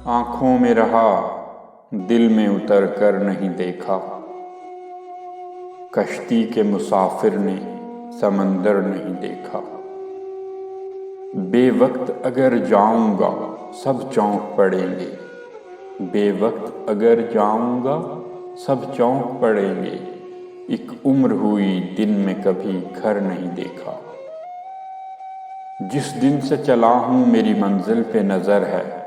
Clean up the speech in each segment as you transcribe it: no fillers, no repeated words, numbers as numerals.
आँखों में रहा, दिल में उतर कर नहीं देखा। कश्ती के मुसाफिर ने समंदर नहीं देखा। बेवक्त अगर जाऊंगा सब चौंक पड़ेंगे। बेवक्त अगर जाऊंगा सब चौंक पड़ेंगे। एक उम्र हुई दिन में कभी घर नहीं देखा। जिस दिन से चला हूं मेरी मंजिल पे नजर है।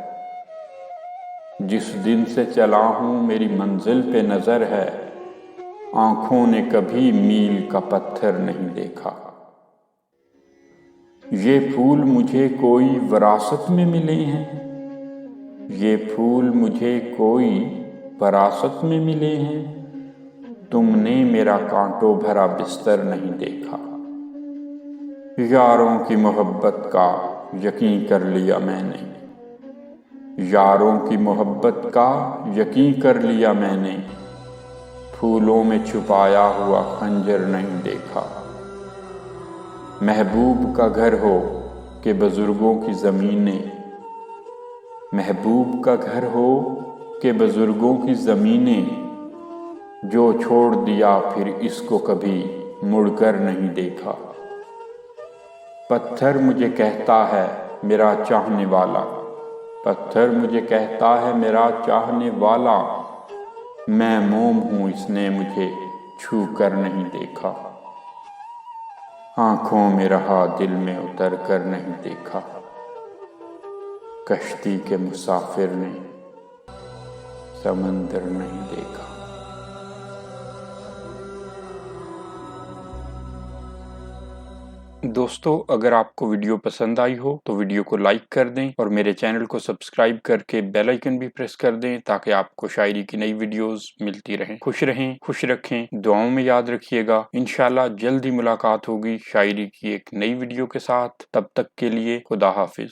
जिस दिन से चला हूं मेरी मंजिल पे नजर है। आंखों ने कभी मील का पत्थर नहीं देखा। ये फूल मुझे कोई विरासत में मिले हैं। ये फूल मुझे कोई विरासत में मिले हैं। तुमने मेरा कांटों भरा बिस्तर नहीं देखा। यारों की मोहब्बत का यकीन कर लिया मैंने। यारों की मोहब्बत का यकीन कर लिया मैंने। फूलों में छुपाया हुआ खंजर नहीं देखा। महबूब का घर हो कि बुजुर्गों की ज़मीनें। महबूब का घर हो कि बुजुर्गों की ज़मीनें। जो छोड़ दिया फिर इसको कभी मुड़कर नहीं देखा। पत्थर मुझे कहता है मेरा चाहने वाला। पत्थर मुझे कहता है मेरा चाहने वाला। मैं मोम हूँ इसने मुझे छू कर नहीं देखा। आँखों में रहा दिल में उतर कर नहीं देखा। कश्ती के मुसाफिर ने समंदर नहीं देखा। दोस्तों, अगर आपको वीडियो पसंद आई हो तो वीडियो को लाइक कर दें और मेरे चैनल को सब्सक्राइब करके बेल आइकन भी प्रेस कर दें ताकि आपको शायरी की नई वीडियोस मिलती रहें। खुश रखें, दुआओं में याद रखिएगा। इंशाल्लाह जल्द ही मुलाकात होगी शायरी की एक नई वीडियो के साथ। तब तक के लिए खुदा हाफिज।